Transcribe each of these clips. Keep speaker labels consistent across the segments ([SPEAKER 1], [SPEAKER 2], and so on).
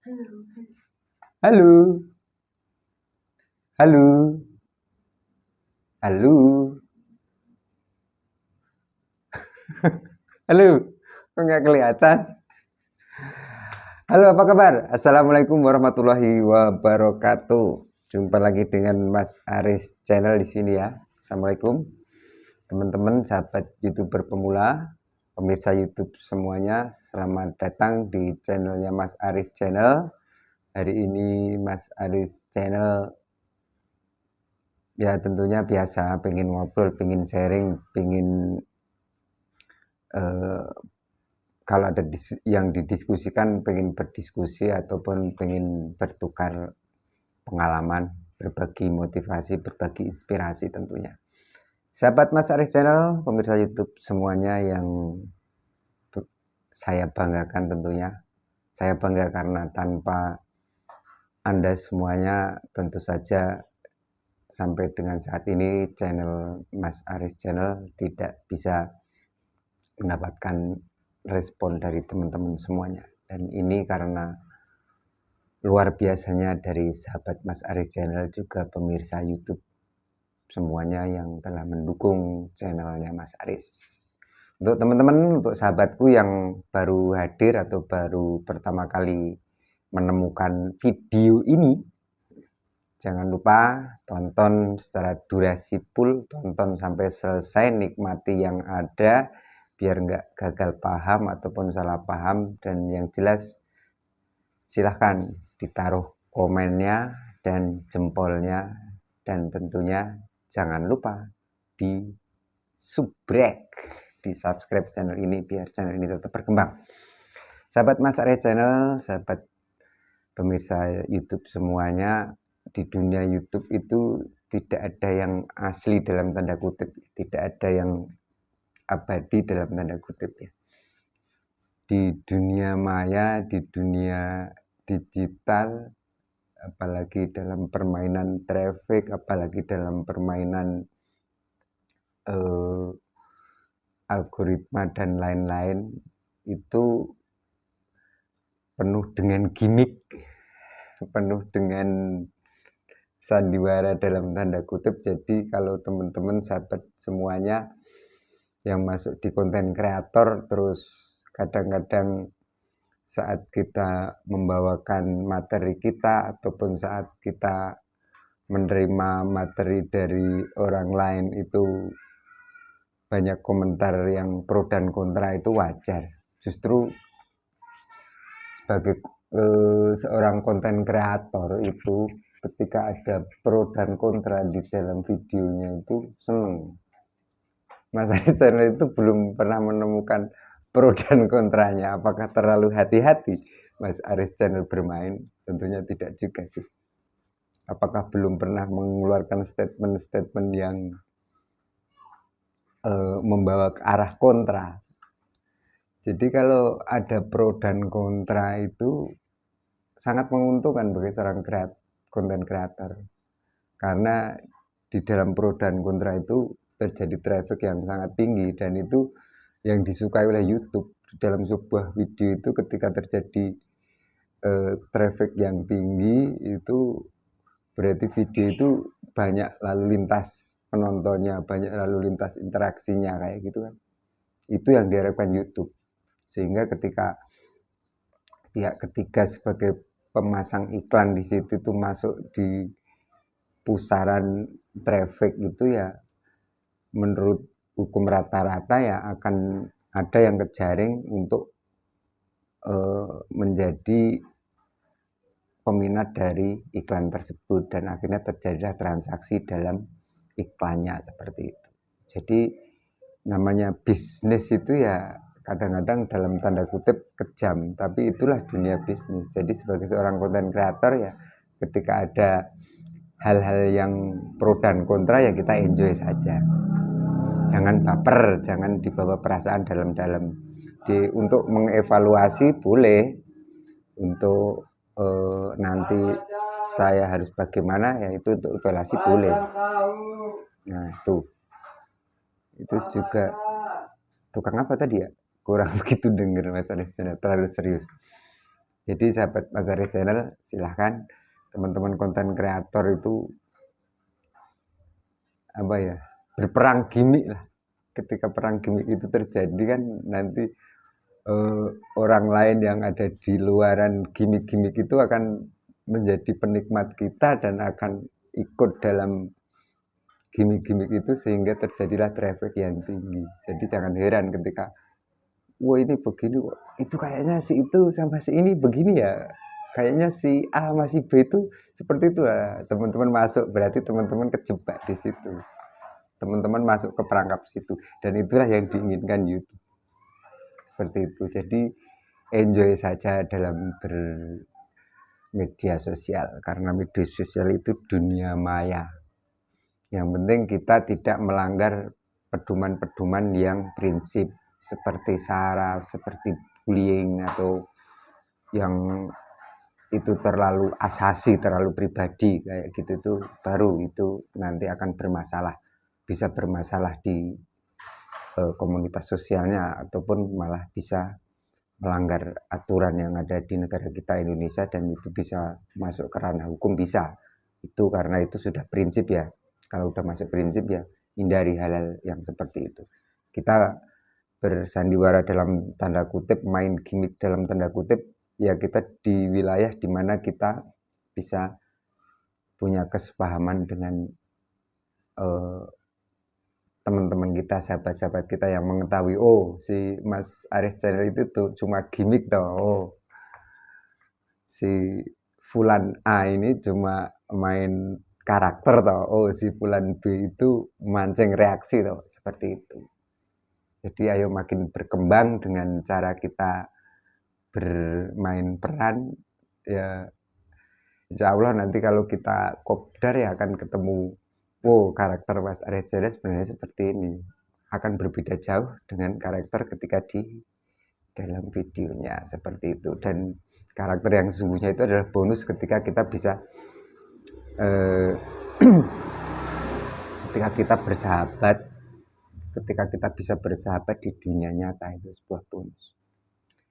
[SPEAKER 1] Halo, halo, halo, halo, kok nggak kelihatan? Halo, apa kabar? Assalamualaikum warahmatullahi wabarakatuh. Jumpa lagi dengan Mas Aris Channel di sini ya. Assalamualaikum, teman-teman, sahabat YouTuber pemula, pemirsa YouTube semuanya. Selamat datang di channelnya Mas Aris Channel. Hari ini Mas Aris Channel ya tentunya biasa, pengen ngobrol, pengen sharing, pengen kalau ada yang didiskusikan, pengen berdiskusi ataupun pengen bertukar pengalaman, berbagi motivasi, berbagi inspirasi tentunya. Sahabat Mas Aris Channel, pemirsa YouTube semuanya yang saya banggakan tentunya. Saya bangga karena tanpa Anda semuanya tentu saja sampai dengan saat ini channel Mas Aris Channel tidak bisa mendapatkan respon dari teman-teman semuanya. Dan ini karena luar biasanya dari sahabat Mas Aris Channel, juga pemirsa YouTube semuanya yang telah mendukung channelnya Mas Aris. Untuk teman-teman, untuk sahabatku yang baru hadir atau baru pertama kali menemukan video ini, jangan lupa tonton secara durasi full, tonton sampai selesai, nikmati yang ada biar nggak gagal paham ataupun salah paham. Dan yang jelas silahkan ditaruh komennya dan jempolnya, dan tentunya jangan lupa di subrek, di subscribe channel ini biar channel ini tetap berkembang. Sahabat Mas Aris Channel, sahabat pemirsa YouTube semuanya, di dunia YouTube itu tidak ada yang asli dalam tanda kutip, tidak ada yang abadi dalam tanda kutip ya. Di dunia maya, di dunia digital, apalagi dalam permainan traffic, apalagi dalam permainan algoritma dan lain-lain, itu penuh dengan gimmick, penuh dengan sandiwara dalam tanda kutip. Jadi kalau teman-teman sahabat semuanya yang masuk di konten kreator, terus kadang-kadang saat kita membawakan materi kita ataupun saat kita menerima materi dari orang lain itu banyak komentar yang pro dan kontra, itu wajar. Justru sebagai seorang konten kreator itu ketika ada pro dan kontra di dalam videonya itu seneng. Mas Aris Channel itu belum pernah menemukan pro dan kontranya. Apakah terlalu hati-hati Mas Aris Channel bermain? Tentunya tidak juga sih. Apakah belum pernah mengeluarkan statement-statement yang membawa ke arah kontra? Jadi kalau ada pro dan kontra itu sangat menguntungkan bagi seorang konten kreator. Karena di dalam pro dan kontra itu terjadi traffic yang sangat tinggi, dan itu yang disukai oleh YouTube. Dalam sebuah video itu ketika terjadi traffic yang tinggi, itu berarti video itu banyak lalu lintas penontonnya, banyak lalu lintas interaksinya kayak gitu kan. Itu yang diharapkan YouTube. Sehingga ketika pihak ketiga sebagai pemasang iklan di situ itu masuk di pusaran traffic itu, ya menurut hukum rata-rata ya akan ada yang kejaring untuk menjadi peminat dari iklan tersebut, dan akhirnya terjadilah transaksi dalam iklannya seperti itu. Jadi namanya bisnis itu ya kadang-kadang dalam tanda kutip kejam, tapi itulah dunia bisnis. Jadi sebagai seorang konten kreator ya, ketika ada hal-hal yang pro dan kontra ya kita enjoy saja. Jangan baper, jangan dibawa perasaan dalam-dalam. Untuk mengevaluasi boleh, untuk nanti saya harus bagaimana ya, itu untuk evaluasi boleh. Nah itu juga tukang apa tadi ya, kurang begitu denger Mas Aris, terlalu serius. Jadi sahabat Mas Aris Channel, silahkan teman-teman konten kreator itu apa ya, berperang gimmick lah. Ketika perang gimmick itu terjadi kan nanti orang lain yang ada di luaran gimmick-gimmick itu akan menjadi penikmat kita dan akan ikut dalam gimmick-gimmick itu sehingga terjadilah traffic yang tinggi. Jadi jangan heran ketika wah ini begini, itu kayaknya si itu sama si ini begini ya. Kayaknya si A sama si B itu seperti itu lah. Teman-teman masuk berarti teman-teman kejebak di situ. Teman-teman masuk ke perangkap situ dan itulah yang diinginkan YouTube. Seperti itu. Jadi enjoy saja dalam bermedia sosial karena media sosial itu dunia maya. Yang penting kita tidak melanggar pedoman-pedoman yang prinsip seperti sara, seperti bullying atau yang itu terlalu asasi, terlalu pribadi kayak gitu tuh baru itu nanti akan bermasalah, bisa bermasalah di komunitas sosialnya ataupun malah bisa melanggar aturan yang ada di negara kita Indonesia dan itu bisa masuk ke ranah hukum bisa. Itu karena itu sudah prinsip ya. Kalau udah masuk prinsip ya hindari hal-hal yang seperti itu. Kita bersandiwara dalam tanda kutip, main gimmick dalam tanda kutip, ya kita di wilayah di mana kita bisa punya kesepahaman dengan teman-teman kita, sahabat-sahabat kita yang mengetahui, oh si Mas Aris Channel itu tuh cuma gimmick toh, oh si Fulan A ini cuma main karakter toh, oh si Fulan B itu mancing reaksi toh, seperti itu. Jadi ayo makin berkembang dengan cara kita bermain peran, ya insya Allah nanti kalau kita kopdar ya akan ketemu, oh karakter Mas Aris Channel sebenarnya seperti ini. Akan berbeda jauh dengan karakter ketika di dalam videonya seperti itu. Dan karakter yang sesungguhnya itu adalah bonus ketika kita bisa ketika kita bersahabat, ketika kita bisa bersahabat di dunia nyata, itu sebuah bonus.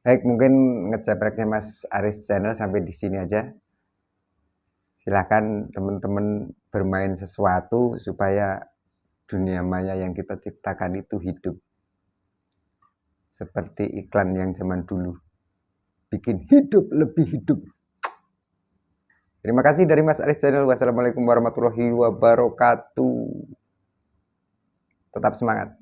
[SPEAKER 1] Baik, mungkin ngecapreknya Mas Aris Channel sampai di sini aja. Silahkan teman-teman bermain sesuatu supaya dunia maya yang kita ciptakan itu hidup. Seperti iklan yang zaman dulu. Bikin hidup lebih hidup. Terima kasih dari Mas Aris Channel. Wassalamualaikum warahmatullahi wabarakatuh. Tetap semangat.